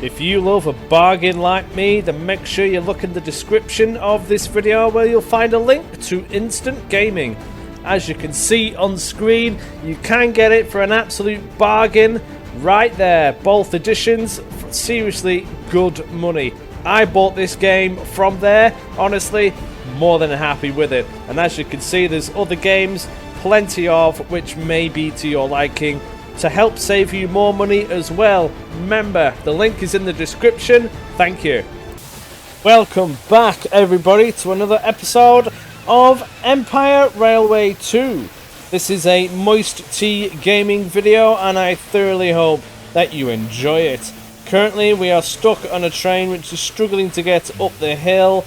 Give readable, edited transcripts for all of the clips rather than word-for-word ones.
If you love a bargain like me, then make sure you look in the description of this video where you'll find a link to Instant Gaming. As you can see on screen, you can get it for an absolute bargain right there. Both editions for seriously good money. I bought this game from there, honestly, more than happy with it. And as you can see, there's other games, plenty of, which may be to your liking, to help save you more money as well. Remember, the link is in the description. Thank you. Welcome back, everybody, to another episode of Empire Railway 2. This is a MoisTea gaming video, and I thoroughly hope that you enjoy it. Currently, we are stuck on a train which is struggling to get up the hill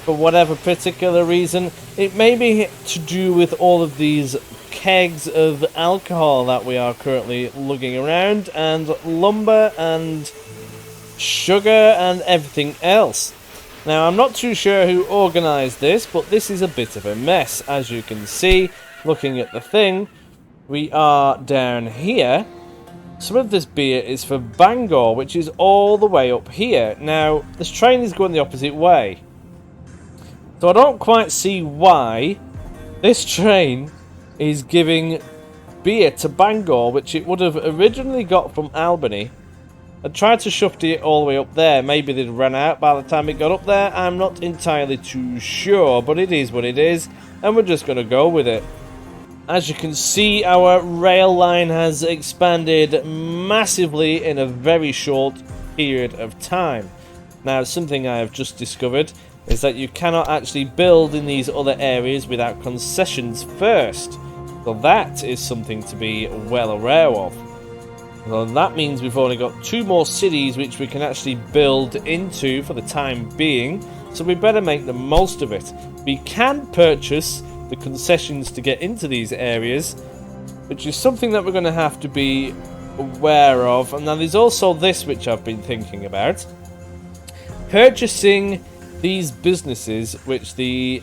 for whatever particular reason. It may be to do with all of these kegs of alcohol that we are currently lugging around, and lumber and sugar and everything else. Now, I'm not too sure who organised this, but this is a bit of a mess. As you can see, looking at the thing, we are down here. Some of this beer is for Bangor, which is all the way up here. Now, this train is going the opposite way, so I don't quite see why this train is giving beer to Bangor, which it would have originally got from Albany. I tried to shove it all the way up there. Maybe they'd run out by the time it got up there. I'm not entirely too sure, but it is what it is, and we're just going to go with it. As you can see, our rail line has expanded massively in a very short period of time. Now, something I have just discovered is that you cannot actually build in these other areas without concessions first. So that is something to be well aware of. So that means we've only got 2 more cities which we can actually build into for the time being. So we better make the most of it. We can purchase the concessions to get into these areas, which is something that we're going to have to be aware of. And now there's also this which I've been thinking about. Purchasing these businesses which the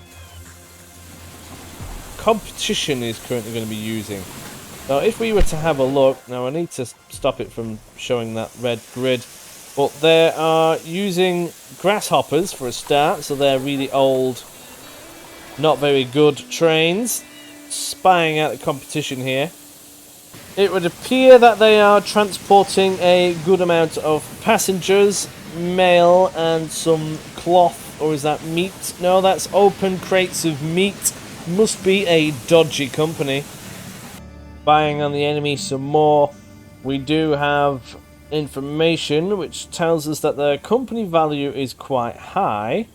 competition is currently going to be using. Now, if we were to have a look, now I need to stop it from showing that red grid, but they are using grasshoppers for a start, so they're really old, not very good trains. Spying out the competition here, it would appear that they are transporting a good amount of passengers, mail, and some cloth, or is that meat? No, that's open crates of meat. Must be a dodgy company. Buying on the enemy some more. We do have information which tells us that their company value is quite high.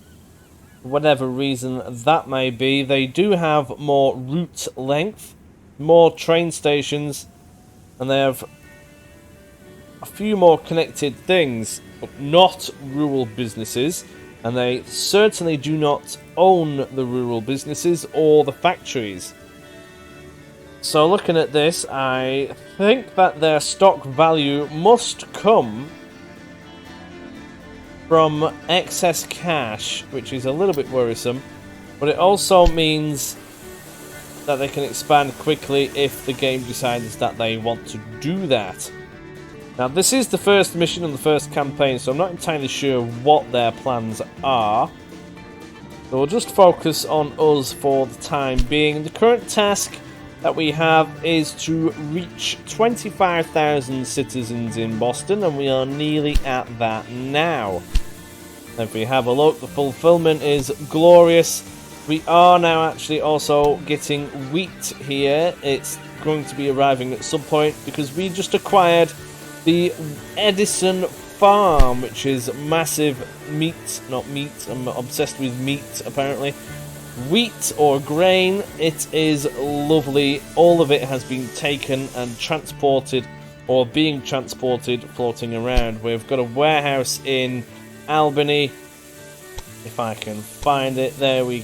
For whatever reason that may be, they do have more route length, more train stations, and they have a few more connected things, but not rural businesses. And they certainly do not own the rural businesses or the factories. So looking at this, I think that their stock value must come from excess cash, which is a little bit worrisome. But it also means that they can expand quickly if the game decides that they want to do that. Now, this is the first mission on the first campaign, so I'm not entirely sure what their plans are. So we'll just focus on us for the time being. The current task that we have is to reach 25,000 citizens in Boston, and we are nearly at that now. If we have a look, the fulfillment is glorious. We are now actually also getting wheat here. It's going to be arriving at some point because we just acquired the Edison farm, which is massive meat, not meat, I'm obsessed with meat apparently. Wheat or grain, it is lovely. All of it has been taken and transported, or being transported, floating around. We've got a warehouse in Albany, if I can find it, there we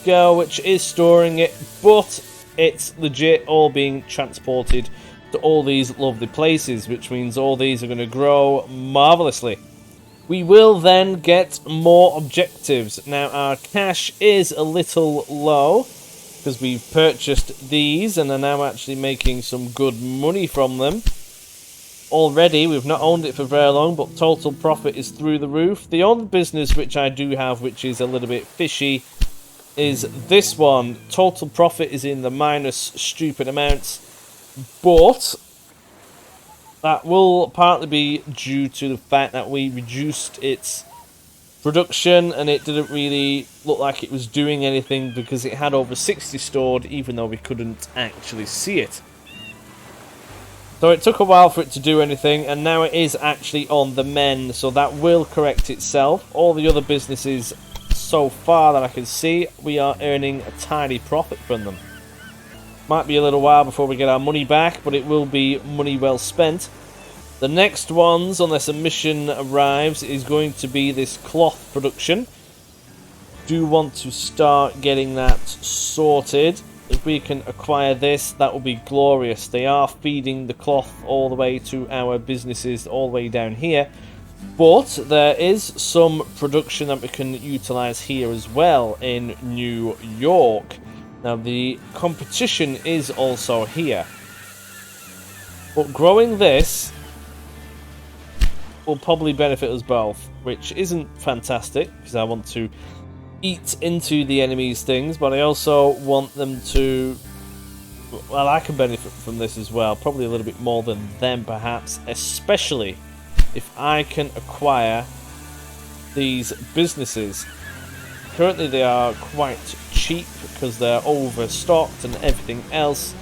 go, which is storing it, but it's legit all being transported to all these lovely places, which means all these are going to grow marvellously. We will then get more objectives. Now, our cash is a little low because we've purchased these and are now actually making some good money from them. already. We've not owned it for very long, but total profit is through the roof. The only business which I do have, which is a little bit fishy, is this one. Total profit is in the minus stupid amounts, but that will partly be due to the fact that we reduced its production and it didn't really look like it was doing anything because it had over 60 stored, even though we couldn't actually see it. So it took a while for it to do anything, and now it is actually on the mend, so that will correct itself. All the other businesses, so far that I can see, we are earning a tiny profit from them. Might be a little while before we get our money back, but it will be money well spent. The next ones, unless a mission arrives, is going to be this cloth production. Do want to start getting that sorted. If we can acquire this, that will be glorious. They are feeding the cloth all the way to our businesses all the way down here. But there is some production that we can utilize here as well in New York. Now the competition is also here. But growing this will probably benefit us both, which isn't fantastic because I want to eat into the enemy's things, but I also want them to, well, I can benefit from this as well, probably a little bit more than them perhaps, especially if I can acquire these businesses. Currently they are quite cheap because they're overstocked and everything else,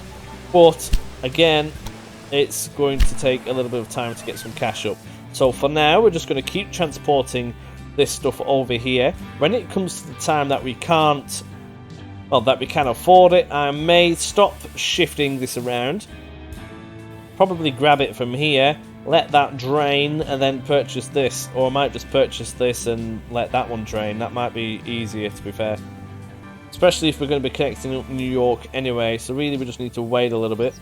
but again it's going to take a little bit of time to get some cash up. So for now we're just going to keep transporting this stuff over here. When it comes to the time that we can't, well, that we can afford it, I may stop shifting this around, probably grab it from here, let that drain, and then purchase this. Or I might just purchase this and let that one drain. That might be easier, to be fair, especially if we're going to be connecting up New York anyway, so really we just need to wait a little bit.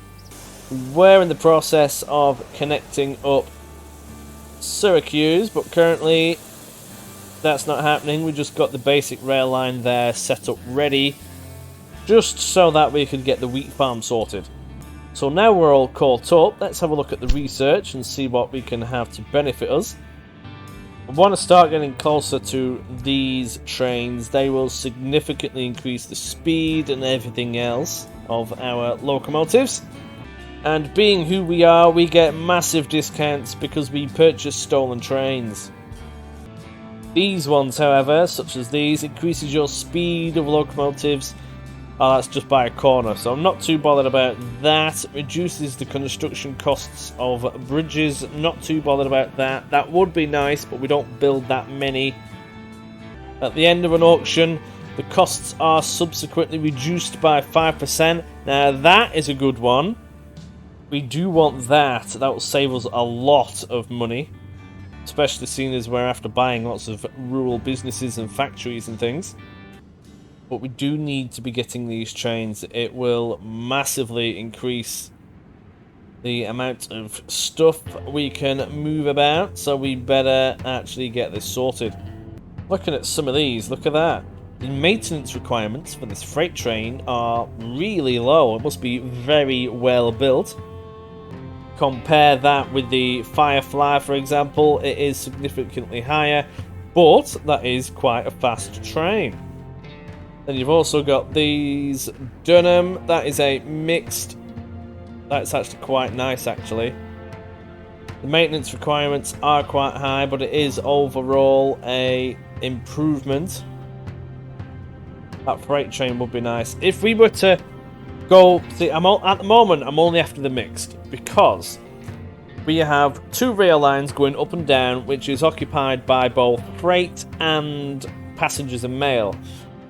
We're in the process of connecting up Syracuse, but currently that's not happening. We just got the basic rail line there set up ready, just so that we could get the wheat farm sorted. So now we're all caught up, let's have a look at the research and see what we can have to benefit us. I want to start getting closer to these trains. They will significantly increase the speed and everything else of our locomotives. And being who we are, we get massive discounts because we purchase stolen trains. These ones, however, such as these, increases your speed of locomotives. Oh, that's just by a corner, so I'm not too bothered about that. Reduces the construction costs of bridges, not too bothered about that. That would be nice, but we don't build that many. At the end of an auction, the costs are subsequently reduced by 5%. Now that is a good one. We do want that. That will save us a lot of money, especially seeing as we're after buying lots of rural businesses and factories and things. But we do need to be getting these trains. It will massively increase the amount of stuff we can move about, so we better actually get this sorted. Looking at some of these, look at that. The maintenance requirements for this freight train are really low. It must be very well built. Compare that with the Firefly, for example, it is significantly higher, but that is quite a fast train. Then you've also got these Dunham, that is a mixed, that's actually quite nice actually. The maintenance requirements are quite high, but it is overall a improvement. That freight train would be nice. If we were to go, see, at the moment I'm only after the mixed, because we have two rail lines going up and down, which is occupied by both freight and passengers and mail.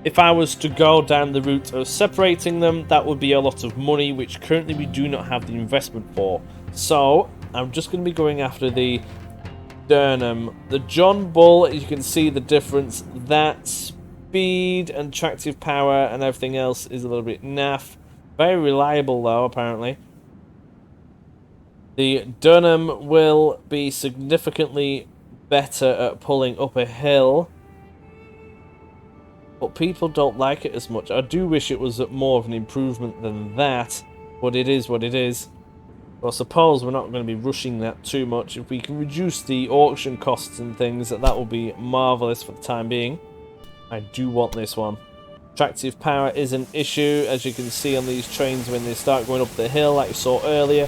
If I was to go down the route of separating them, that would be a lot of money, which currently we do not have the investment for. So I'm just going to be going after the Durham. The John Bull, you can see the difference. That speed and tractive power and everything else is a little bit naff. Very reliable though, apparently. The Dunham will be significantly better at pulling up a hill, but people don't like it as much. I do wish it was more of an improvement than that, but it is what it is. Well, I suppose we're not going to be rushing that too much. If we can reduce the auction costs and things, that will be marvellous for the time being. I do want this one. Attractive power is an issue, as you can see on these trains when they start going up the hill, like you saw earlier.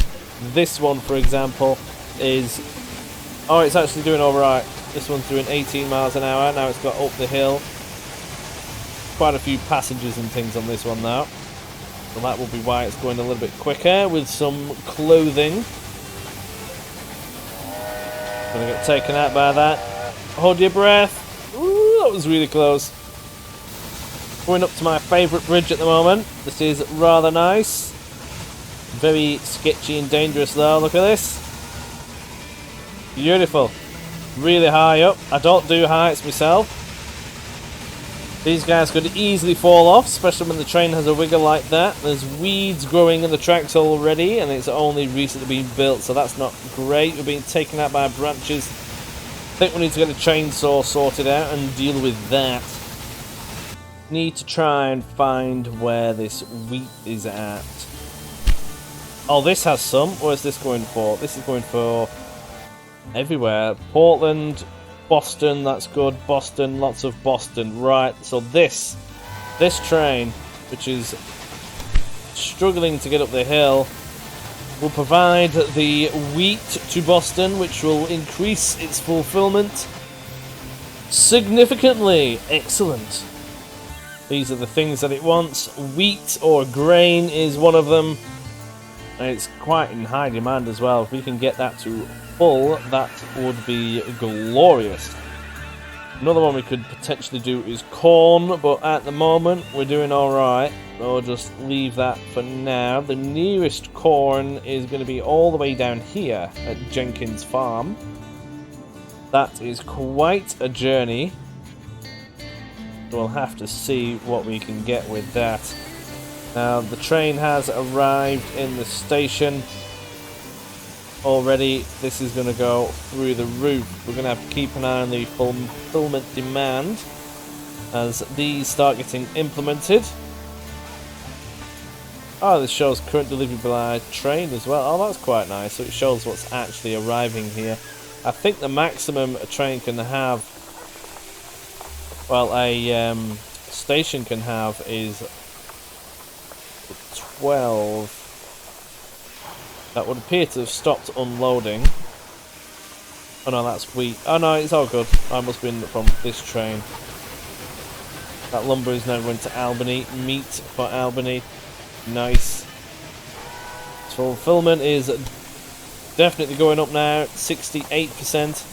This one, for example, is... Oh, it's actually doing alright. This one's doing 18 miles an hour. Now it's got up the hill. Quite a few passengers and things on this one now. So that will be why it's going a little bit quicker with some clothing. Gonna get taken out by that. Hold your breath. Ooh, that was really close. Going up to my favourite bridge at the moment. This is rather nice. Very sketchy and dangerous though. Look at this. Beautiful. Really high up. I don't do heights myself. These guys could easily fall off, especially when the train has a wiggle like that. There's weeds growing in the tracks already, and it's only recently been built, so that's not great. We're being taken out by branches. I think we need to get a chainsaw sorted out and deal with that. Need to try and find where this wheat is at. Oh, this has some. Where's this going for? This is going for everywhere. Portland, Boston, that's good. Boston, lots of Boston. Right, so this train, which is struggling to get up the hill, will provide the wheat to Boston, which will increase its fulfillment significantly. Excellent. These are the things that it wants. Wheat or grain is one of them. And it's quite in high demand as well. If we can get that to full, that would be glorious. Another one we could potentially do is corn, but at the moment we're doing alright. We'll just leave that for now. The nearest corn is going to be all the way down here at Jenkins Farm. That is quite a journey. We'll have to see what we can get with that. Now, the train has arrived in the station already. This is going to go through the roof. We're going to have to keep an eye on the fulfillment demand as these start getting implemented. Oh, this shows current delivery by train as well. Oh, that's quite nice. So it shows what's actually arriving here. I think the maximum a train can have, well, a station can have is 12. That would appear to have stopped unloading. Oh no, that's wheat. Oh no, it's all good. I must have been from this train. That lumber is now going to Albany. Meat for Albany. Nice. Fulfillment is definitely going up now. 68%.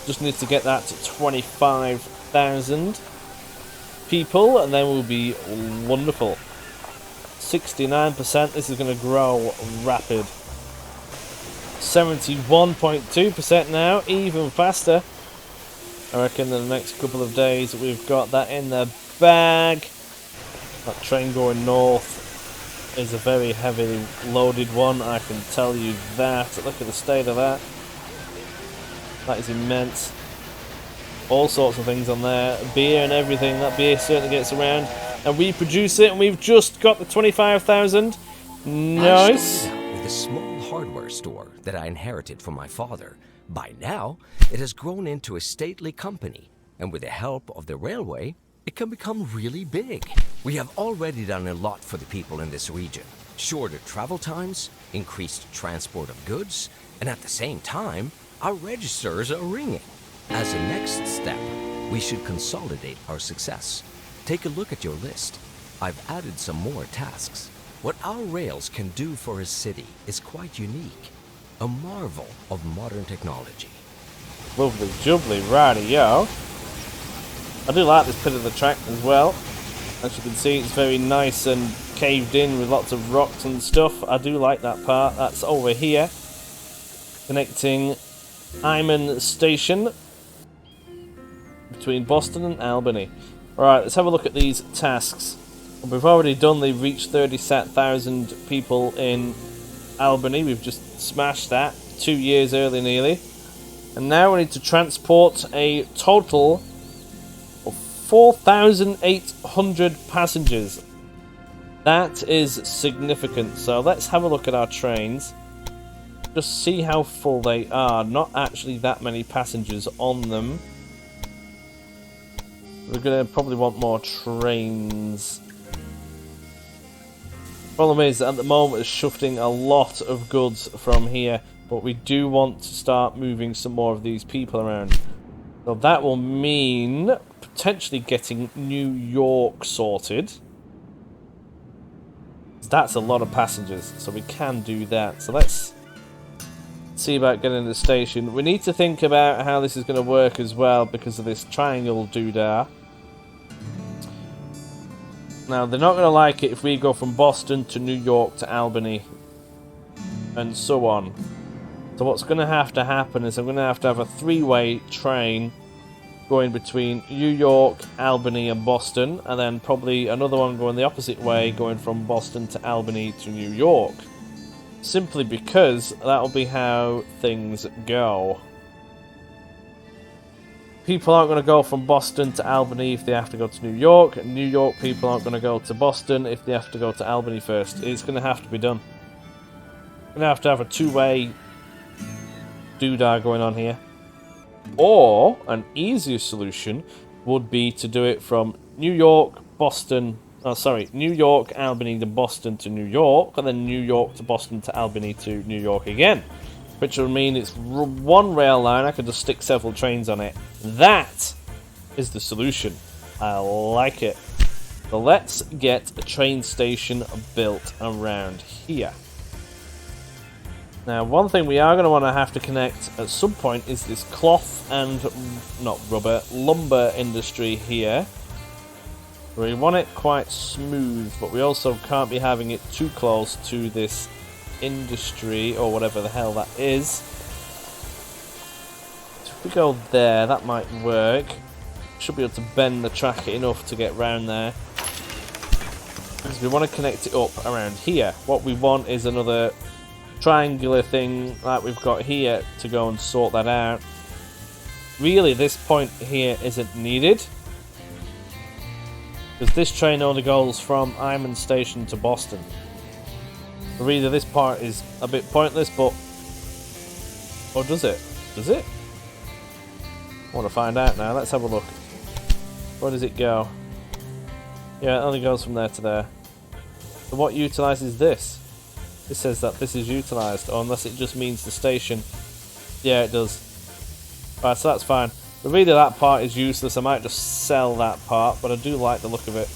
Just need to get that to 25,000 people, and then we'll be wonderful. 69%. This is going to grow rapid. 71.2% now, even faster. I reckon in the next couple of days we've got that in the bag. That train going north is a very heavily loaded one, I can tell you that. Look at the state of that. That is immense. All sorts of things on there. Beer and everything. That beer certainly gets around. And we produce it, and we've just got the 25,000. Nice. I started out with a small hardware store that I inherited from my father. By now, it has grown into a stately company, and with the help of the railway, it can become really big. We have already done a lot for the people in this region. Shorter travel times, increased transport of goods, and at the same time, our registers are ringing. As a next step, we should consolidate our success. Take a look at your list. I've added some more tasks. What our rails can do for a city is quite unique. A marvel of modern technology. Lovely jubbly, righty yo. I do like this bit of the track as well. As you can see, it's very nice and caved in with lots of rocks and stuff. I do like that part. That's over here, connecting Iman Station between Boston and Albany. Alright, let's have a look at these tasks. We've already done the reach 30,000 people in Albany. We've just smashed that 2 years early nearly. And now we need to transport a total of 4,800 passengers. That is significant. So let's have a look at our trains. Just see how full they are. Not actually that many passengers on them. We're going to probably want more trains. Problem is, at the moment, it's shifting a lot of goods from here. But we do want to start moving some more of these people around. So that will mean potentially getting New York sorted. That's a lot of passengers, so we can do that. So let's see about getting to the station. We need to think about how this is going to work as well because of this triangle doodah. Now, they're not going to like it if we go from Boston to New York to Albany and so on. So what's going to happen is I'm going to have a three-way train going between New York, Albany and Boston, and then probably another one going the opposite way, going from Boston to Albany to New York. Simply because that'll be how things go. People aren't going to go from Boston to Albany if they have to go to New York, and New York people aren't going to go to Boston if they have to go to Albany first. It's going to have to be done. We're going to have a two-way doodah going on here. Or an easier solution would be to do it from New York, Boston, New York, Albany to Boston to New York, and then New York to Boston to Albany to New York again. Which will mean it's one rail line, I could just stick several trains on it. That is the solution. I like it. So let's get a train station built around here. Now, one thing we are going to want to have to connect at some point is this cloth and, lumber industry here. We want it quite smooth, but we also can't be having it too close to this industry, or whatever the hell that is. So if we go there, that might work. Should be able to bend the track enough to get round there. Because we want to connect it up around here. What we want is another triangular thing like we've got here to go and sort that out. Really, this point here isn't needed because this train only goes from Iman Station to Boston. So really, this part is a bit pointless, but or does it? Does it? I want to find out now. Let's have a look. Where does it go? Yeah, it only goes from there to there. So what utilises this? It says that this is utilised, or unless it just means the station. Yeah, it does. Right, so that's fine. But really, that part is useless. I might just sell that part, but I do like the look of it.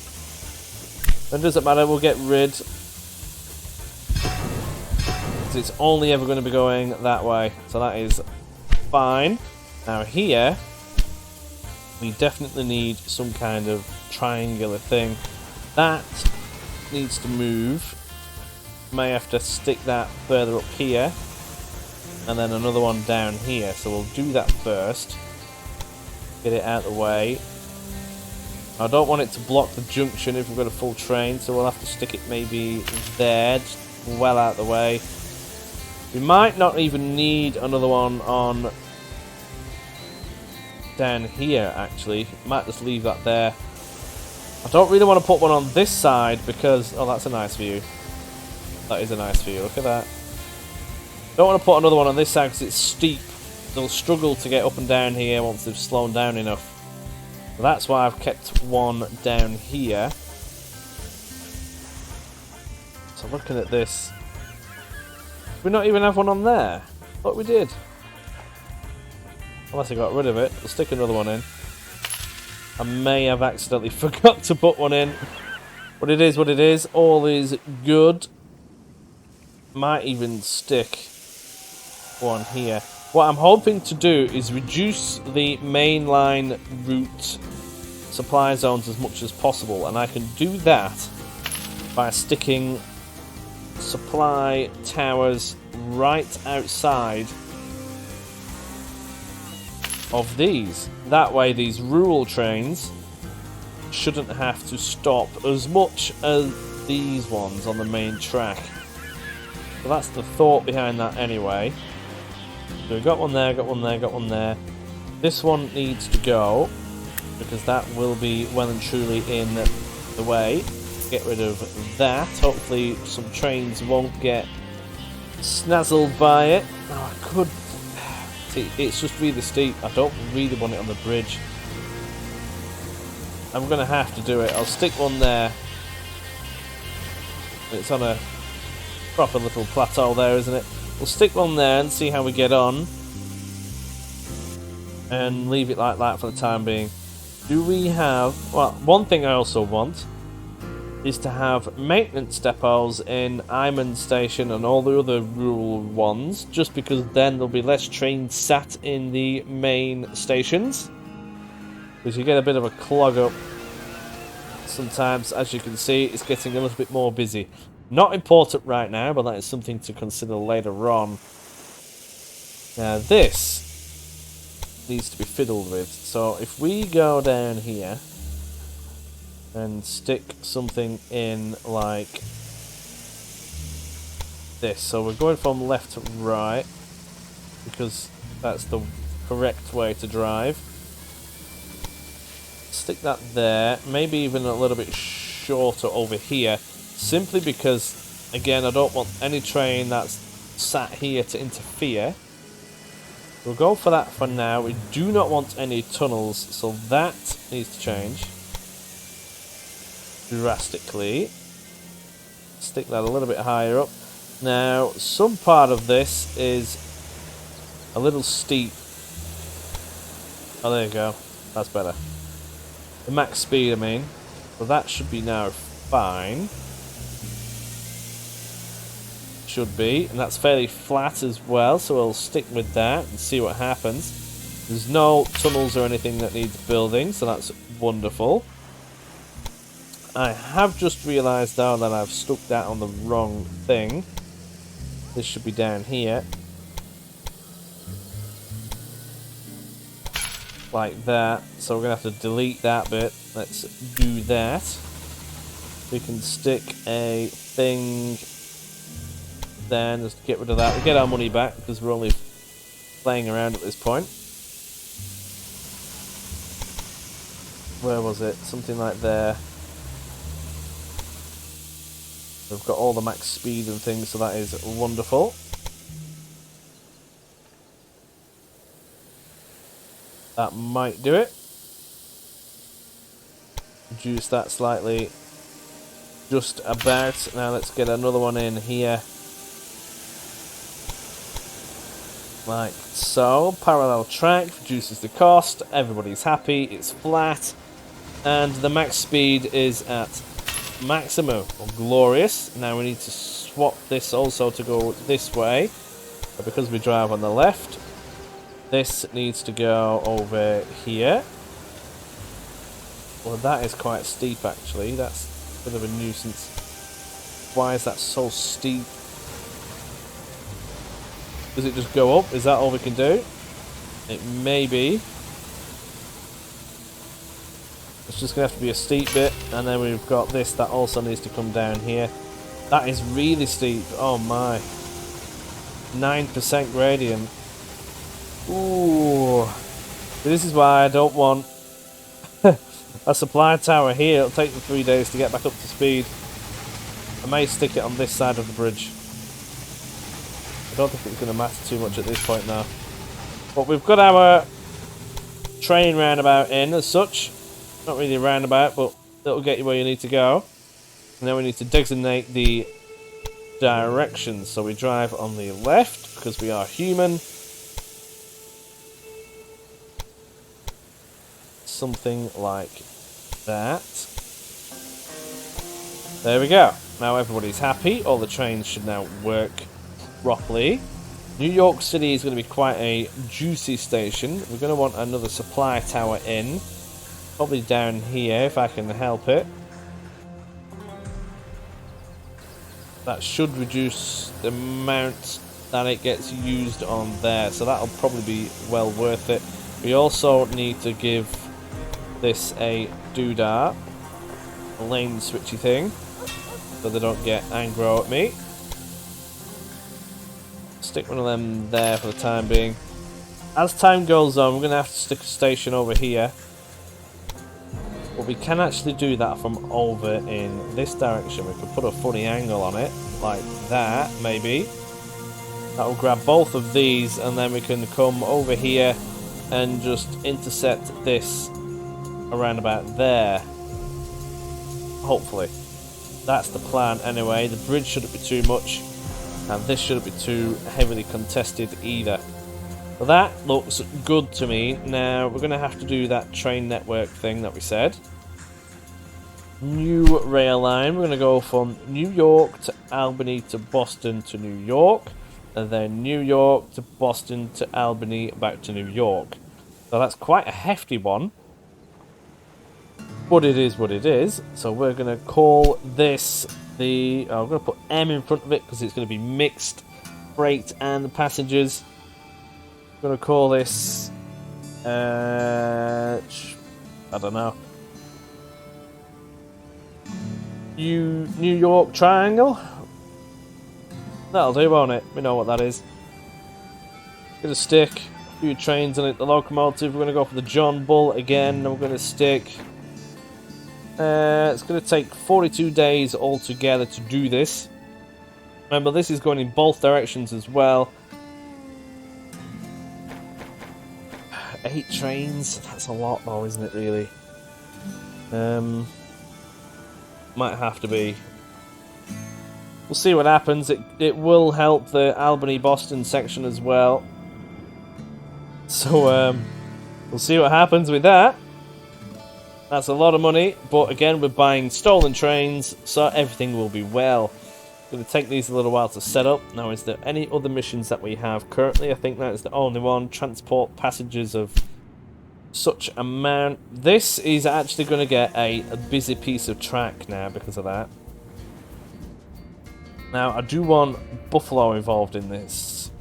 It doesn't matter, we'll get rid. Because it's only ever going to be going that way. So that is fine. Now here, we definitely need some kind of triangular thing. That needs to move. May have to stick that further up here and then another one down here, so we'll do that first, get it out of the way. I don't want it to block the junction if we've got a full train, so we'll have to stick it maybe there, just well out of the way. We might not even need another one on down here actually, might just leave that there. I don't really want to put one on this side because, oh, that's a nice view. That is a nice view, look at that. Don't want to put another one on this side because it's steep. They'll struggle to get up and down here once they've slowed down enough. So that's why I've kept one down here. So looking at this, we not even have one on there. Thought we did. Unless I got rid of it. We'll stick another one in. I may have accidentally forgot to put one in. But it is what it is. All is good. Might even stick one here. What I'm hoping to do is reduce the mainline route supply zones as much as possible, and I can do that by sticking supply towers right outside of these. That way these rural trains shouldn't have to stop as much as these ones on the main track. So that's the thought behind that anyway. So we've got one there, got one there, got one there. This one needs to go because that will be well and truly in the way. get rid of that. Hopefully some trains won't get snazzled by it. Oh, I could... See, it's just really steep. I don't really want it on the bridge. I'm going to have to do it. I'll stick one there. It's on a proper little plateau there, isn't it? We'll stick one there and see how we get on. And leave it like that for the time being. Do we have... Well, one thing I also want is to have maintenance depots in Iman Station and all the other rural ones, just because then there'll be less trains sat in the main stations. Because you get a bit of a clog up. Sometimes, as you can see, it's getting a little bit more busy. Not important right now, but that is something to consider later on. Now this needs to be fiddled with. So if we go down here and stick something in like this. So we're going from left to right because that's the correct way to drive. Stick that there, maybe even a little bit shorter over here, simply because, again, I don't want any train that's sat here to interfere. We'll go for that for now. We do not want any tunnels, so that needs to change drastically. Stick that a little bit higher up. Now, some part of this is a little steep. Oh, there you go. That's better. The max speed, I mean. So that should be now fine. Should be. And that's fairly flat as well, so we'll stick with that and see what happens. There's no tunnels or anything that needs building, so that's wonderful. I have just realised though that I've stuck that on the wrong thing. This should be down here. Like that. So we're going to have to delete that bit. Let's do that. We can stick a thing then, just to get rid of that. We'll get our money back because we're only playing around at this point. Where was it? Something like there. We've got all the max speed and things, so that is wonderful. That might do it. Reduce that slightly. Just about. Now let's get another one in here. Like so. Parallel track reduces the cost. Everybody's happy. It's flat. And the max speed is at maximum. Glorious. Now we need to swap this also to go this way. But because we drive on the left, this needs to go over here. Well, that is quite steep actually. That's a bit of a nuisance. Why is that so steep? Does it just go up? Is that all we can do? It may be. It's just going to have to be a steep bit. And then we've got this that also needs to come down here. That is really steep. Oh my. 9% gradient. Ooh. This is why I don't want a supply tower here. It'll take me 3 days to get back up to speed. I may stick it on this side of the bridge. I don't think it's going to matter too much at this point now. But we've got our train roundabout in as such. Not really a roundabout, but it'll get you where you need to go. And then we need to designate the directions. So we drive on the left because we are human. Something like that. There we go. Now everybody's happy. All the trains should now work properly. New York City is going to be quite a juicy station. We're going to want another supply tower in. Probably down here if I can help it. That should reduce the amount that it gets used on there. So that'll probably be well worth it. We also need to give this a doodah, a lane switchy thing, so they don't get aggro at me. Stick one of them there for the time being. As time goes on, we're going to have to stick a station over here. But we can actually do that from over in this direction. We could put a funny angle on it, like that, maybe. That will grab both of these, and then we can come over here and just intercept this around about there. Hopefully. That's the plan anyway. The bridge shouldn't be too much, and this shouldn't be too heavily contested either. So that looks good to me. Now we're going to have to do that train network thing that we said. New rail line. We're going to go from New York to Albany to Boston to New York, and then New York to Boston to Albany back to New York. So that's quite a hefty one, but it is what it is. So we're going to call this the... I'm going to put M in front of it because it's going to be mixed freight and passengers. I'm going to call this... I don't know. New York Triangle. That'll do, won't it? We know what that is. Get a stick, a few trains on it. The locomotive. We're going to go for the John Bull again. And we're going to stick. It's going to take 42 days altogether to do this. Remember, this is going in both directions as well. 8 trains. That's a lot, though, isn't it? Really. Might have to be. We'll see what happens. It will help the Albany-Boston section as well. So, we'll see what happens with that. That's a lot of money, but again, we're buying stolen trains, so everything will be well. It's going to take these a little while to set up. Now, is there any other missions that we have currently? I think that is the only one. Transport passengers of such amount. This is actually going to get a busy piece of track now because of that. Now, I do want Buffalo involved in this.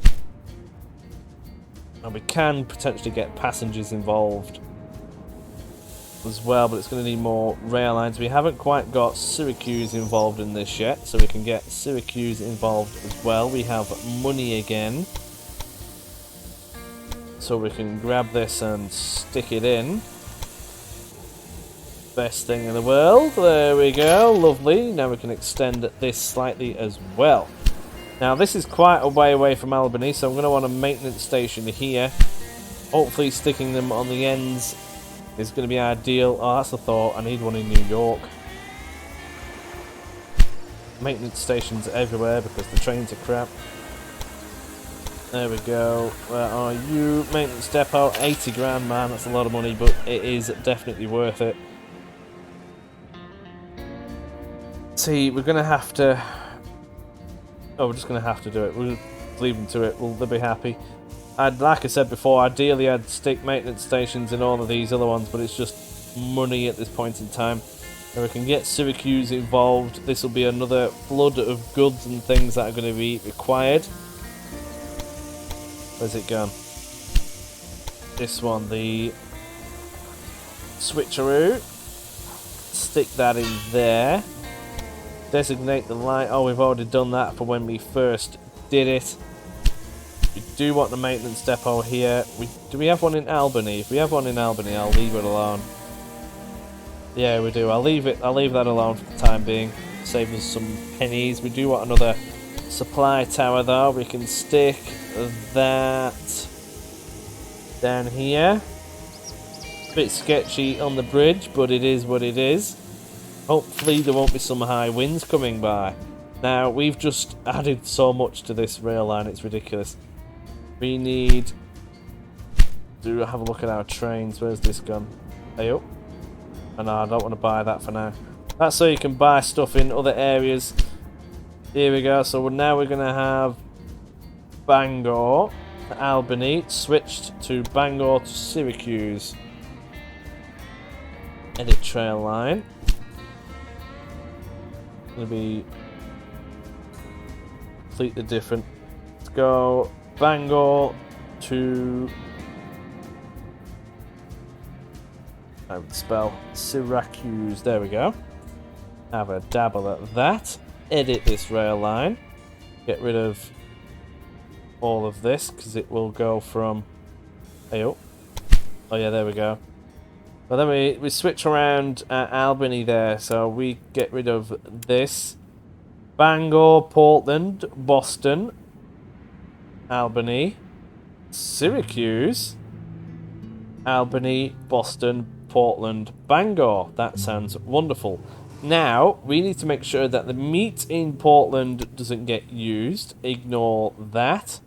And we can potentially get passengers involved as well, but it's going to need more rail lines. We haven't quite got Syracuse involved in this yet, so we can get Syracuse involved as well. We have money again, so we can grab this and stick it in. Best thing in the world. There we go. Lovely. Now we can extend this slightly as well. Now this is quite a way away from Albany, so I'm going to want a maintenance station here. Hopefully sticking them on the ends is going to be ideal. Oh, that's the thought. I need one in New York. Maintenance stations everywhere because the trains are crap. There we go. Where are you? Maintenance depot. 80 grand, man. That's a lot of money, but it is definitely worth it. See, we're going to have to... Oh, we're just going to have to do it. We'll just leave them to it. They'll be happy. Like I said before, ideally I'd stick maintenance stations in all of these other ones, but it's just money at this point in time. And we can get Syracuse involved. This will be another flood of goods and things that are going to be required. Where's it gone? This one, the switcheroo. Stick that in there. Designate the line. Oh, we've already done that for when we first did it. We do want the maintenance depot here. Do we have one in Albany? If we have one in Albany, I'll leave it alone. Yeah, we do. I'll leave that alone for the time being. Save us some pennies. We do want another supply tower though. We can stick that down here. Bit sketchy on the bridge, but it is what it is. Hopefully there won't be some high winds coming by. Now, we've just added so much to this rail line, it's ridiculous. We need to have a look at our trains. Where's this gone? Hey up. Oh, no, I don't want to buy that for now. That's so you can buy stuff in other areas. Here we go. So now we're going to have Bangor to Albany, switched to Bangor to Syracuse. Edit trail line. Going to be completely different. Let's go Bangor to... I would spell Syracuse. There we go. Have a dabble at that. Edit this rail line. Get rid of all of this because it will go from... Hey, oh yeah, there we go. But then we switch around Albany there, so we get rid of this. Bangor, Portland, Boston, Albany, Syracuse, Albany, Boston, Portland, Bangor. That sounds wonderful. Now, we need to make sure that the meat in Portland doesn't get used. Ignore that.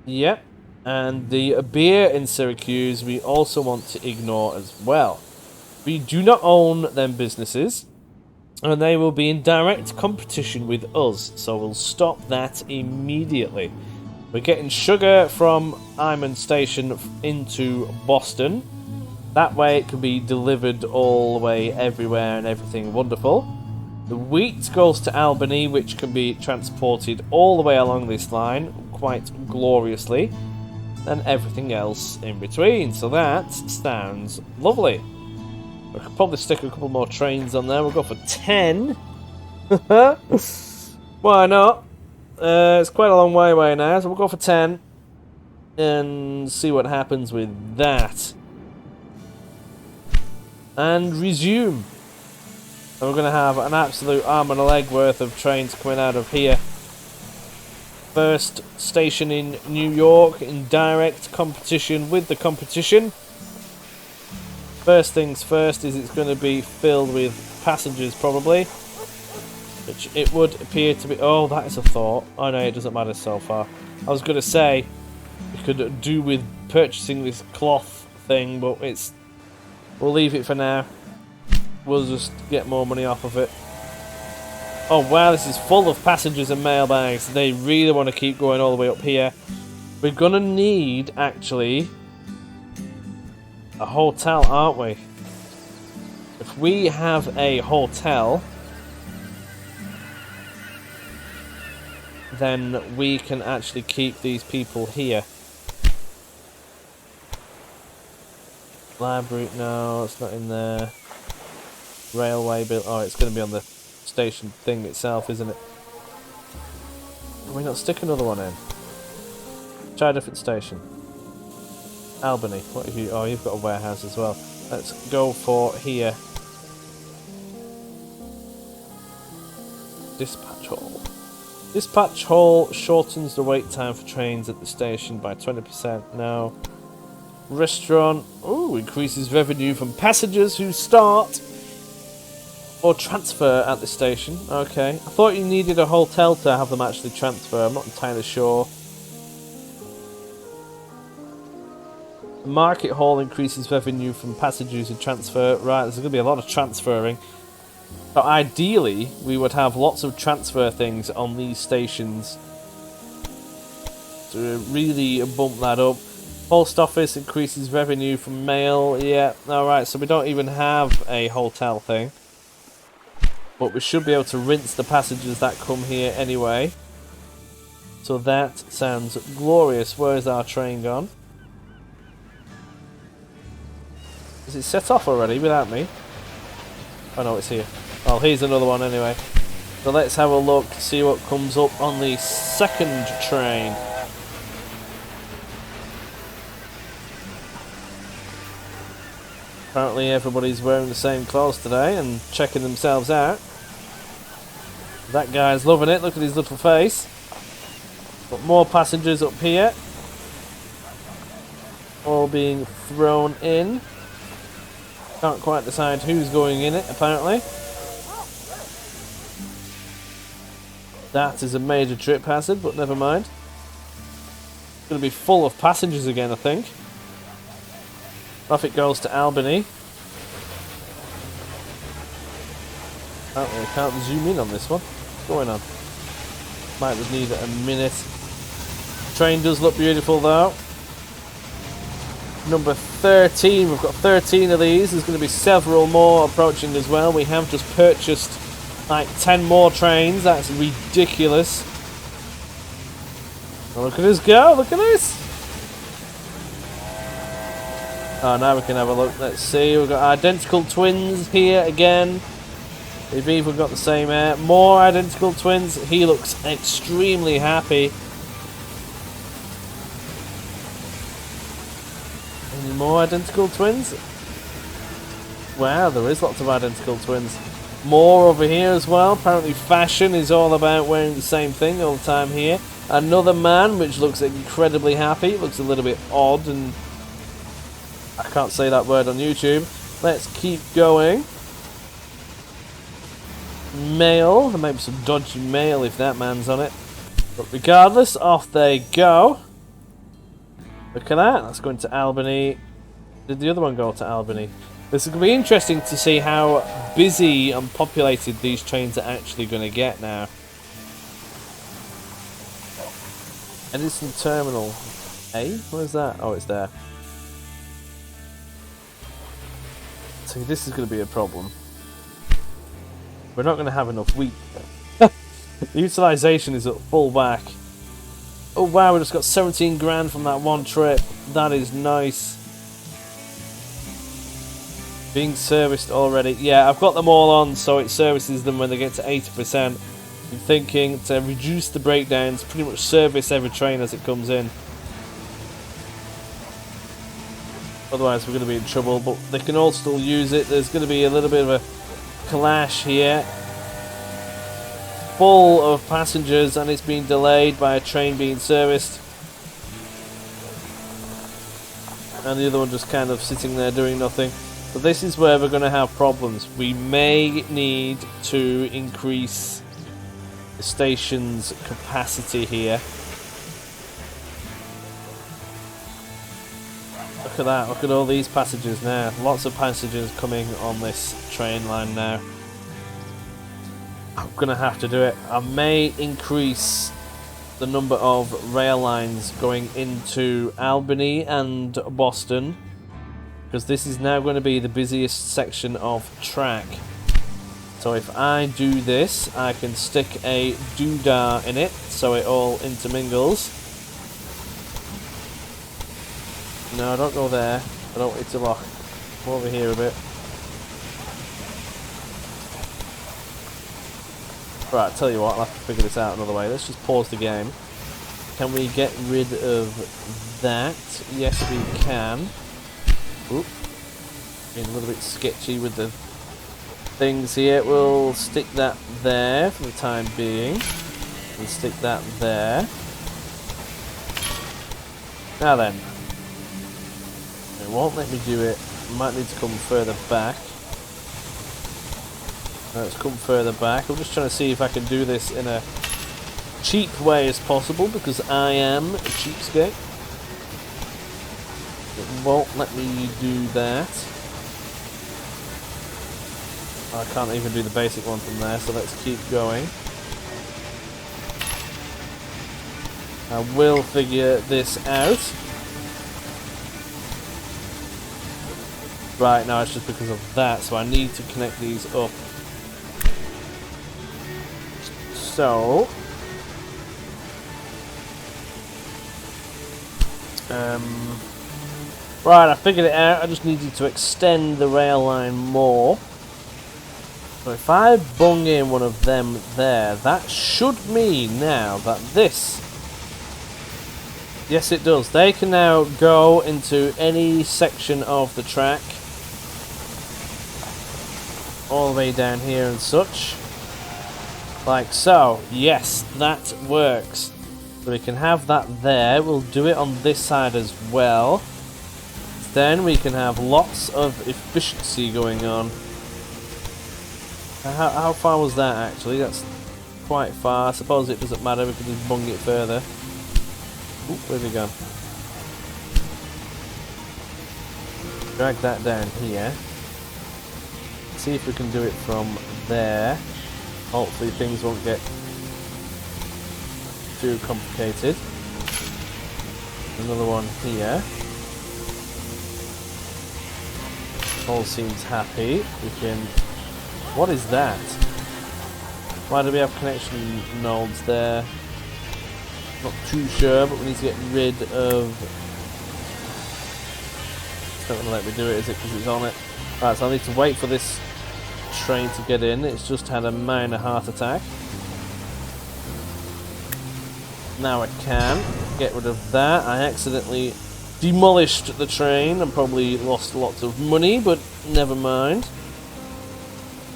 Yep. And the beer in Syracuse, we also want to ignore as well. We do not own them businesses, and they will be in direct competition with us, so we'll stop that immediately. We're getting sugar from Iron Station into Boston. That way it can be delivered all the way everywhere and everything wonderful. The wheat goes to Albany, which can be transported all the way along this line quite gloriously. And everything else in between. So that sounds lovely. We could probably stick a couple more trains on there. We'll go for 10. Why not? It's quite a long way away now, so we'll go for 10. And see what happens with that. And resume. And we're going to have an absolute arm and a leg worth of trains coming out of here. First station in New York in direct competition with the competition. First things first is it's going to be filled with passengers probably, which it would appear to be. Oh, that is a thought. Oh no, it doesn't matter so far. I was going to say we could do with purchasing this cloth thing, but we'll leave it for now. We'll just get more money off of it. Oh wow, this is full of passengers and mailbags. They really want to keep going all the way up here. We're going to need, actually, a hotel, aren't we? If we have a hotel, then we can actually keep these people here. Library, no, it's not in there. Railway bill, oh, it's going to be on the station thing itself, isn't it? Can we not stick another one in? Try a different station. Albany. What have you? Oh, you've got a warehouse as well. Let's go for here. Dispatch hall. Dispatch hall shortens the wait time for trains at the station by 20%. No. Restaurant. Ooh, increases revenue from passengers who start or transfer at the station. Okay. I thought you needed a hotel to have them actually transfer. I'm not entirely sure. The market hall increases revenue from passengers who transfer. Right, there's going to be a lot of transferring. So ideally, we would have lots of transfer things on these stations to really bump that up. Post office increases revenue from mail. Yeah, alright, so we don't even have a hotel thing. But we should be able to rinse the passengers that come here anyway. So that sounds glorious. Where is our train gone? Is it set off already without me? Oh no, it's here. Oh, here's another one anyway. So let's have a look, see what comes up on the second train. Apparently everybody's wearing the same clothes today and checking themselves out. That guy's loving it, look at his little face. Got more passengers up here. All being thrown in. Can't quite decide who's going in it, apparently. That is a major trip hazard, but never mind. It's going to be full of passengers again, I think. Traffic goes to Albany. Apparently I can't zoom in on this one. What's going on? Might just need a minute. Train does look beautiful though. Number 13, we've got 13 of these. There's going to be several more approaching as well. We have just purchased like 10 more trains. That's ridiculous. Oh, look at us go, look at this. Oh, now we can have a look. Let's see, we've got identical twins here again. They've even got the same hair. More identical twins. He looks extremely happy. Any more identical twins? Wow, there is lots of identical twins. More over here as well. Apparently fashion is all about wearing the same thing all the time here. Another man, which looks incredibly happy. It looks a little bit odd, and I can't say that word on YouTube. Let's keep going. Mail. There might be some dodgy mail if that man's on it. But regardless, off they go. Look at that. That's going to Albany. Did the other one go to Albany? This is going to be interesting to see how busy and populated these trains are actually going to get now. Edison Terminal A? Where's that? Oh, it's there. So this is going to be a problem. We're not going to have enough wheat. The utilisation is at full whack. Oh wow, we just got 17 grand from that one trip. That is nice. Being serviced already. Yeah, I've got them all on, so it services them when they get to 80%. I'm thinking to reduce the breakdowns, pretty much service every train as it comes in. Otherwise we're going to be in trouble, but they can all still use it. There's going to be a little bit of a clash here. Full of passengers, and it's been delayed by a train being serviced. And the other one just kind of sitting there doing nothing. But this is where we're going to have problems. We may need to increase the station's capacity here. Look at that, look at all these passengers now. Lots of passengers coming on this train line now. I'm going to have to do it. I may increase the number of rail lines going into Albany and Boston, because this is now going to be the busiest section of track. So if I do this, I can stick a doodah in it so it all intermingles. No, don't go there. I don't want it to lock. Come over here a bit. Right, tell you what, I'll have to figure this out another way. Let's just pause the game. Can we get rid of that? Yes, we can. Oop. Being a little bit sketchy with the things here. We'll stick that there for the time being. We'll stick that there. Now then. It won't let me do it. Might need to come further back. Let's come further back. I'm just trying to see if I can do this in a cheap way as possible, because I am a cheapskate. It won't let me do that. I can't even do the basic one from there, so let's keep going. I will figure this out. Right, now it's just because of that, so I need to connect these up. So, right, I figured it out. I just needed to extend the rail line more. So if I bung in one of them there, that should mean now that this, yes it does, they can now go into any section of the track, all the way down here and such. Like so. Yes, that works. So we can have that there. We'll do it on this side as well. Then we can have lots of efficiency going on. How far was that actually? That's quite far. I suppose it doesn't matter. We can just bung it further. Ooh, where's it gone? Drag that down here. See if we can do it from there. Hopefully things won't get too complicated. Another one here. All seems happy. We can... What is that? Why do we have connection nodes there? Not too sure, but we need to get rid of... It's not going to let me do it, is it? Because it's on it. Right, so I need to wait for this train to get in. It's just had a minor heart attack. Now I can get rid of that. I accidentally demolished the train and probably lost lots of money, but never mind.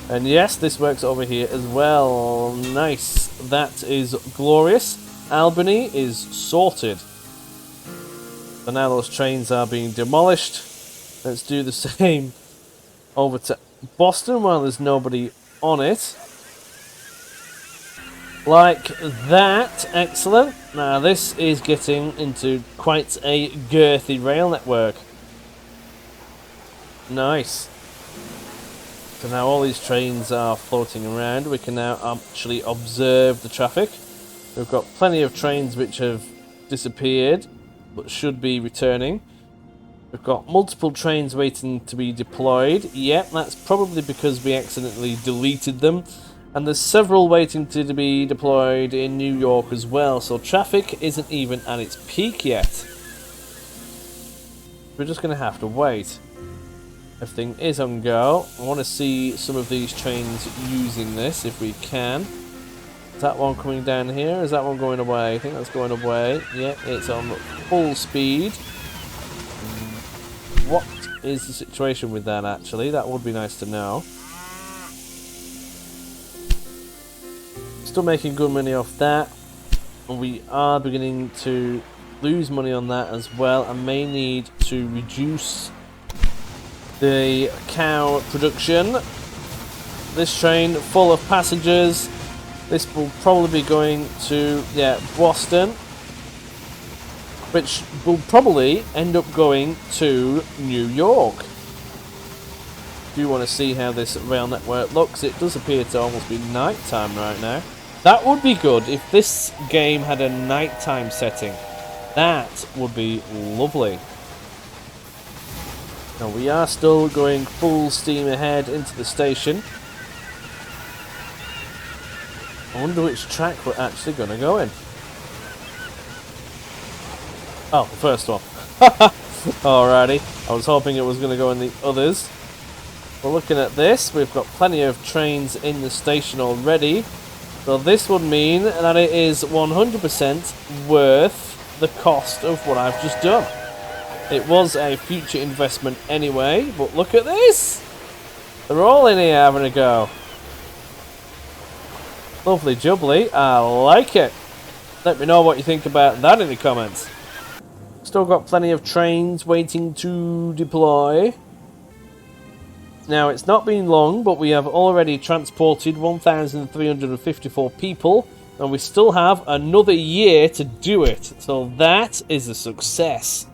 And yes, this works over here as well. Nice. That is glorious. Albany is sorted. So now those trains are being demolished. Let's do the same over to Boston while there's nobody on it. Like that. Excellent. Now this is getting into quite a girthy rail network. Nice. So now all these trains are floating around. We can now actually observe the traffic. We've got plenty of trains which have disappeared but should be returning. We've got multiple trains waiting to be deployed. Yep, that's probably because we accidentally deleted them. And there's several waiting to be deployed in New York as well. So traffic isn't even at its peak yet. We're just going to have to wait. Everything is on go. I want to see some of these trains using this if we can. Is that one coming down here? Is that one going away? I think that's going away. Yeah, it's on full speed. What is the situation with that actually? That would be nice to know. Still making good money off that. We are beginning to lose money on that as well. I may need to reduce the cow production. This train full of passengers. This will probably be going to Boston, which will probably end up going to New York. Do you want to see how this rail network looks? It does appear to almost be night time right now. That would be good if this game had a nighttime setting. That would be lovely. Now we are still going full steam ahead into the station. I wonder which track we're actually going to go in. Oh, the first one. Alrighty. I was hoping it was going to go in the others. We're looking at this. We've got plenty of trains in the station already. So this would mean that it is 100% worth the cost of what I've just done. It was a future investment anyway, but look at this! They're all in here having a go. Lovely jubbly, I like it. Let me know what you think about that in the comments. Still got plenty of trains waiting to deploy. Now, it's not been long, but we have already transported 1,354 people, and we still have another year to do it, so that is a success.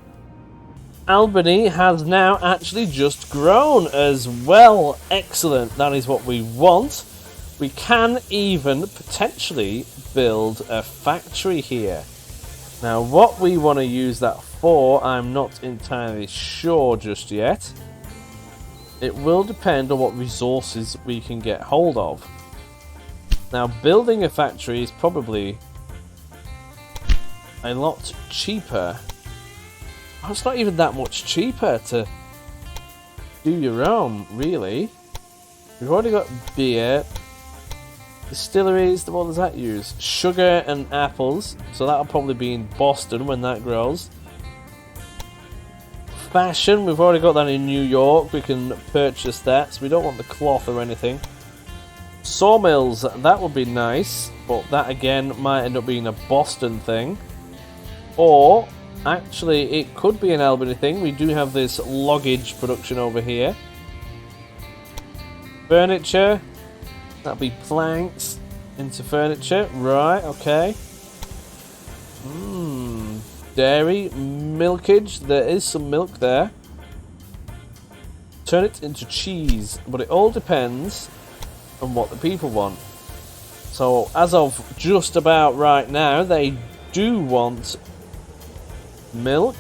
Albany has now actually just grown as well. Excellent, that is what we want. We can even potentially build a factory here. Now, what we want to use that for, I'm not entirely sure just yet. It will depend on what resources we can get hold of. Now, building a factory is probably a lot cheaper. Oh, it's not even that much cheaper to do your own, really. We've already got beer. Distilleries, what does that use? Sugar and apples. So that'll probably be in Boston when that grows. Fashion, we've already got that in New York. We can purchase that, so we don't want the cloth or anything. Sawmills, that would be nice, but that again might end up being a Boston thing. Or, actually, it could be an Albany thing. We do have this loggage production over here. Furniture, that'll be planks into furniture. Right, okay. Dairy, milkage, there is some milk there. Turn it into cheese, but it all depends on what the people want. So, as of just about right now, they do want milk.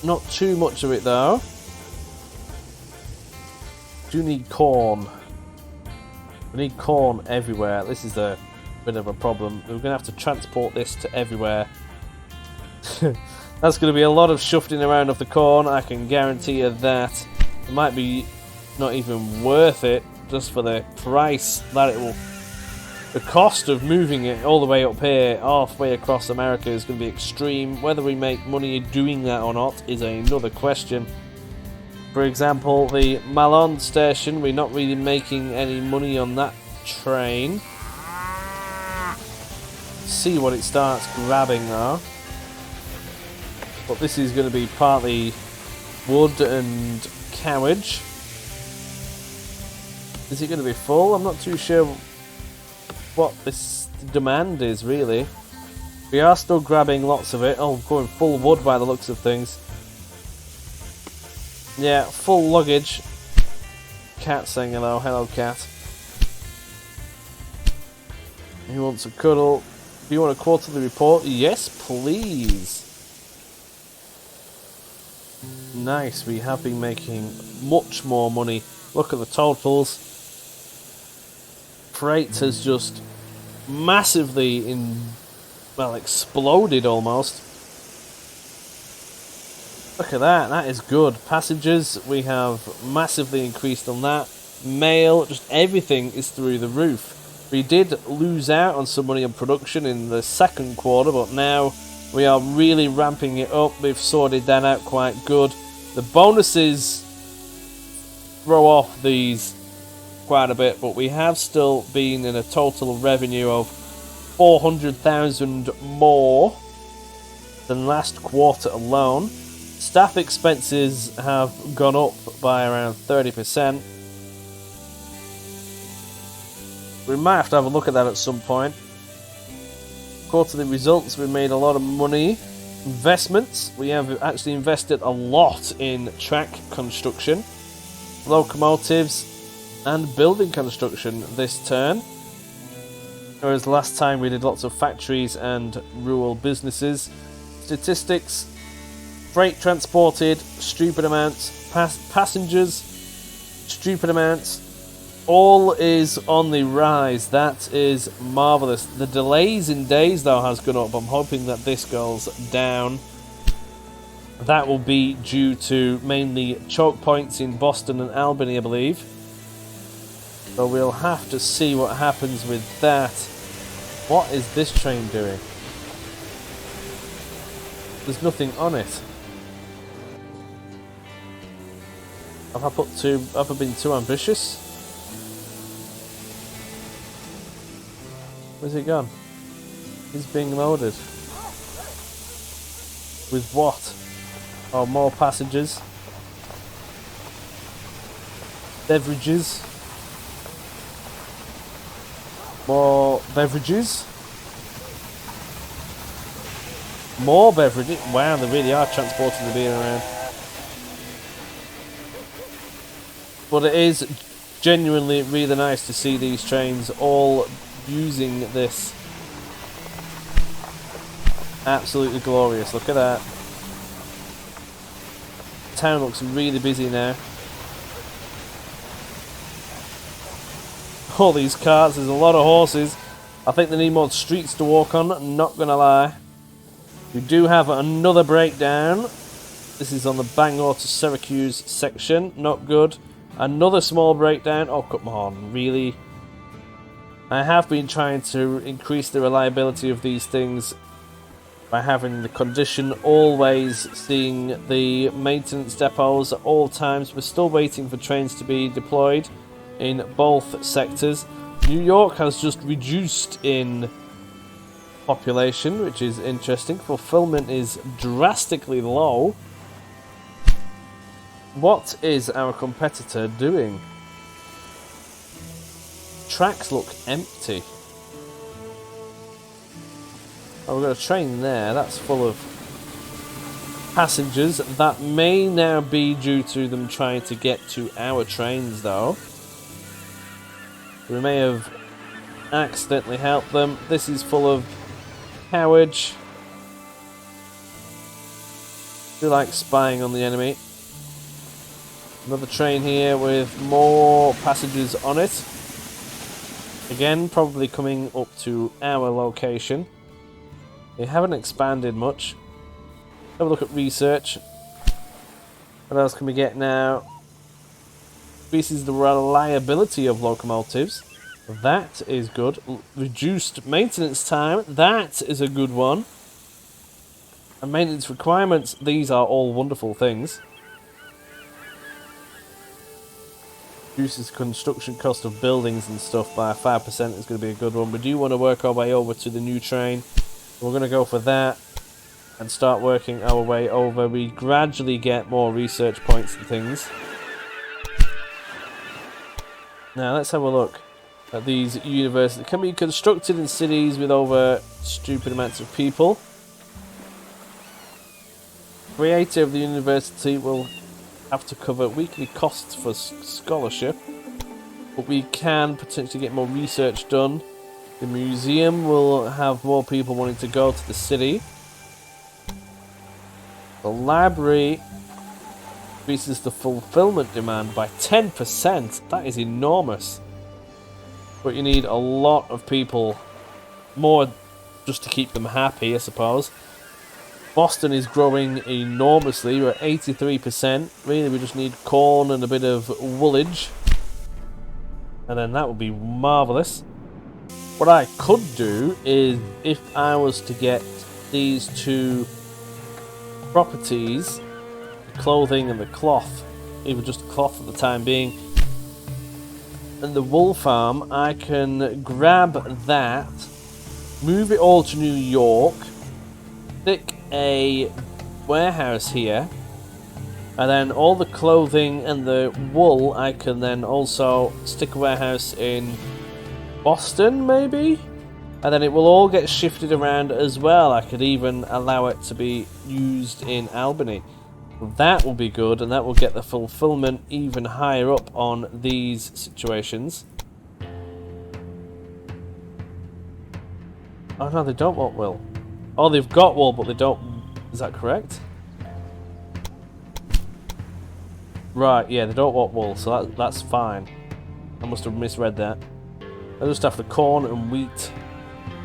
Not too much of it though. Do need corn. We need corn everywhere. This is a bit of a problem. We're going to have to transport this to everywhere. That's going to be a lot of shuffling around of the corn, I can guarantee you that. It might be not even worth it just for the price that it will The cost of moving it all the way up here, halfway across America, is going to be extreme. Whether we make money doing that or not is another question. For example, the Malon station, we're not really making any money on that train. See what it starts grabbing though. But this is going to be partly wood and carriage. Is it going to be full? I'm not too sure what this demand is really. We are still grabbing lots of it. Oh, going full wood by the looks of things. Yeah, full luggage. Cat saying hello. Hello, cat. He wants a cuddle. Do you want a quarterly report? Yes, please. Nice, we have been making much more money. Look at the totals. Freight has just massively exploded almost. Look at that, that is good. Passengers, we have massively increased on that. Mail, just everything is through the roof. We did lose out on some money on production in the second quarter, but now we are really ramping it up. We've sorted that out quite good. The bonuses throw off these quite a bit, but we have still been in a total revenue of 400,000 more than last quarter alone. Staff expenses have gone up by around 30%. We might have to have a look at that at some point. Quarterly results, we made a lot of money. Investments, we have actually invested a lot in track construction, locomotives, and building construction this turn. Whereas last time we did lots of factories and rural businesses. Statistics, freight transported, stupid amounts, passengers, stupid amounts. All is on the rise. That is marvellous. The delays in days though has gone up. I'm hoping that this goes down. That will be due to mainly choke points in Boston and Albany, I believe. So we'll have to see what happens with that. What is this train doing? There's nothing on it. Have I been too ambitious? Where's it gone? He's being loaded. With what? Oh, more passengers. Beverages. More beverages. More beverages. Wow, they really are transporting the beer around. But it is genuinely really nice to see these trains all using this. Absolutely glorious. Look at that. Town looks really busy now. All these carts, there's a lot of horses. I think they need more streets to walk on, not gonna lie. We do have another breakdown. This is on the Bangor to Syracuse section. Not good. Another small breakdown. Oh, come on, really? I have been trying to increase the reliability of these things by having the condition always seeing the maintenance depots at all times. We're still waiting for trains to be deployed in both sectors. New York has just reduced in population, which is interesting. Fulfillment is drastically low. What is our competitor doing? Tracks look empty. Oh, we've got a train there. That's full of passengers. That may now be due to them trying to get to our trains, though. We may have accidentally helped them. This is full of carriage. I do like spying on the enemy. Another train here with more passengers on it. Again, probably coming up to our location. They haven't expanded much. Have a look at research. What else can we get now? Increases the reliability of locomotives. That is good. Reduced maintenance time. That is a good one. And maintenance requirements. These are all wonderful things. Reduces construction cost of buildings and stuff by 5% is going to be a good one. We do want to work our way over to the new train. We're going to go for that and start working our way over. We gradually get more research points and things. Now let's have a look at these universities. Can be constructed in cities with over stupid amounts of people. Creator of the university will have to cover weekly costs for scholarship, but we can potentially get more research done. The museum will have more people wanting to go to the city. The library increases the fulfillment demand by 10%. That is enormous. But you need a lot of people, more just to keep them happy, I suppose. Boston is growing enormously. We're at 83%. Really, we just need corn and a bit of woolage. And then that would be marvellous. What I could do is, if I was to get these two properties, the clothing and the cloth, even just the cloth for the time being, and the wool farm, I can grab that, move it all to New York, stick a warehouse here, and then all the clothing and the wool I can then also stick a warehouse in Boston maybe, and then it will all get shifted around as well. I could even allow it to be used in Albany. That will be good, and that will get the fulfillment even higher up on these situations. Oh no, they don't want wool. Oh, they've got wool, but they don't... Is that correct? Right, yeah, they don't want wool, so that's fine. I must have misread that. I just have the corn and wheat.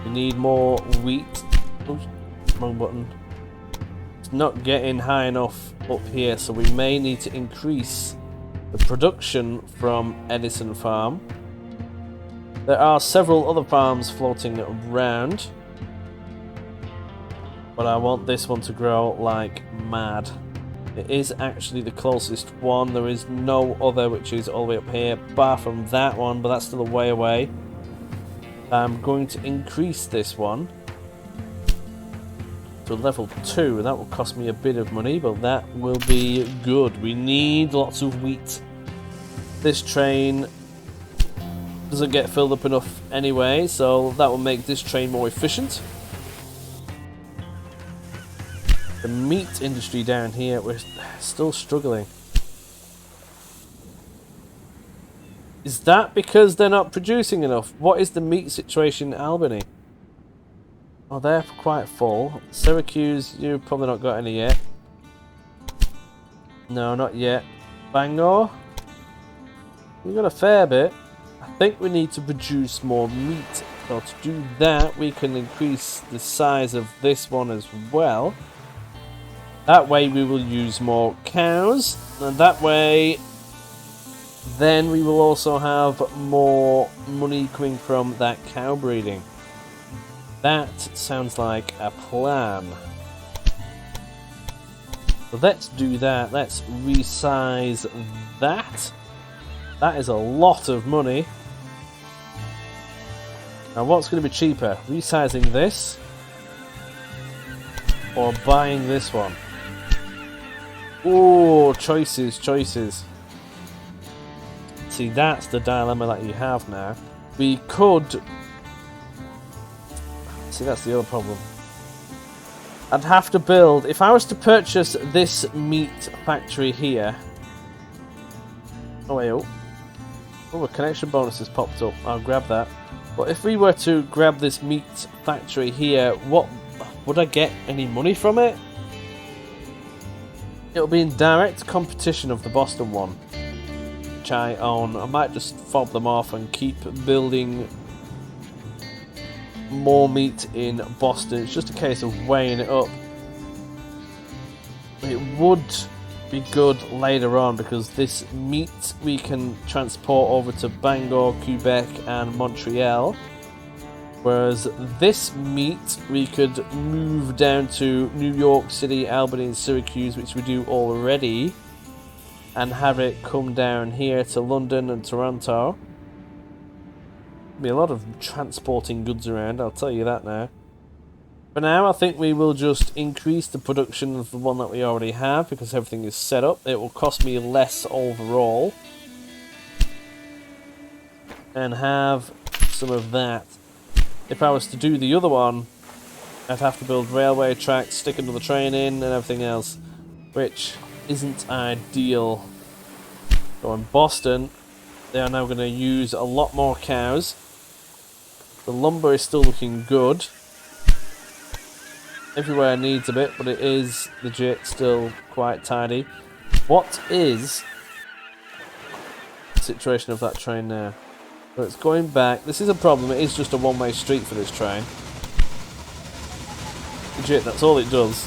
We need more wheat. Oops, wrong button. It's not getting high enough up here, so we may need to increase the production from Edison Farm. There are several other farms floating around, but I want this one to grow like mad. It is actually the closest one. There is no other which is all the way up here, bar from that one, but that's still a way away. I'm going to increase this one to level 2, and that will cost me a bit of money, but that will be good. We need lots of wheat. This train doesn't get filled up enough anyway, so that will make this train more efficient. The meat industry down here, we're still struggling. Is that because they're not producing enough? What is the meat situation in Albany? Oh, they're quite full. Syracuse, you've probably not got any yet. No, not yet. Bangor? You've got a fair bit. I think we need to produce more meat. So to do that, we can increase the size of this one as well. That way we will use more cows. And that way, then we will also have more money coming from that cow breeding. That sounds like a plan. So let's do that. Let's resize that. That is a lot of money. Now what's going to be cheaper? Resizing this or buying this one? Oh, choices, choices. See, that's the dilemma that you have now. We could... See, that's the other problem. I'd have to build... If I was to purchase this meat factory here... Oh, wait, oh. Oh, a connection bonus has popped up. I'll grab that. But if we were to grab this meat factory here, what... Would I get any money from it? It'll be in direct competition of the Boston one, which I own. I might just fob them off and keep building more meat in Boston. It's just a case of weighing it up. It would be good later on, because this meat we can transport over to Bangor, Quebec and Montreal, whereas this meat we could move down to New York City, Albany and Syracuse, which we do already, and have it come down here to London and Toronto. Be a lot of transporting goods around, I'll tell you that now. For now, I think we will just increase the production of the one that we already have, because everything is set up. It will cost me less overall. And have some of that. If I was to do the other one, I'd have to build railway tracks, stick another train in, and everything else, which isn't ideal. So in Boston, they are now going to use a lot more cows. The lumber is still looking good. Everywhere needs a bit, but it is legit still quite tidy. What is the situation of that train now? Well, it's going back. This is a problem. It is just a one-way street for this train. Legit, that's all it does.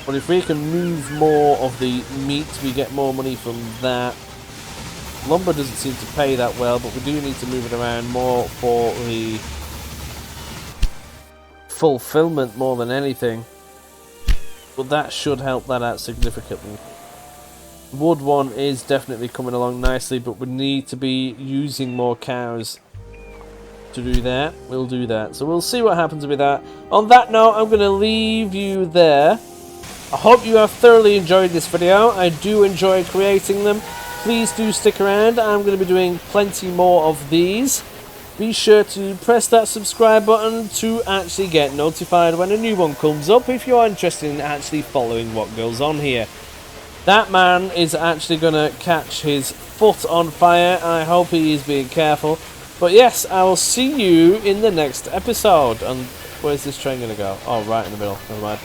But if we can move more of the meat, we get more money from that. Lumber doesn't seem to pay that well, but we do need to move it around more for the fulfillment more than anything. But that should help that out significantly. Wood one is definitely coming along nicely, but we need to be using more cows to do that. We'll do that. So we'll see what happens with that. On that note, I'm going to leave you there. I hope you have thoroughly enjoyed this video. I do enjoy creating them. Please do stick around. I'm going to be doing plenty more of these. Be sure to press that subscribe button to actually get notified when a new one comes up if you are interested in actually following what goes on here. That man is actually going to catch his foot on fire. I hope he is being careful. But yes, I will see you in the next episode. And where's this train going to go? Oh, right in the middle. Never mind.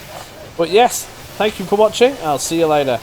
But yes, thank you for watching. I'll see you later.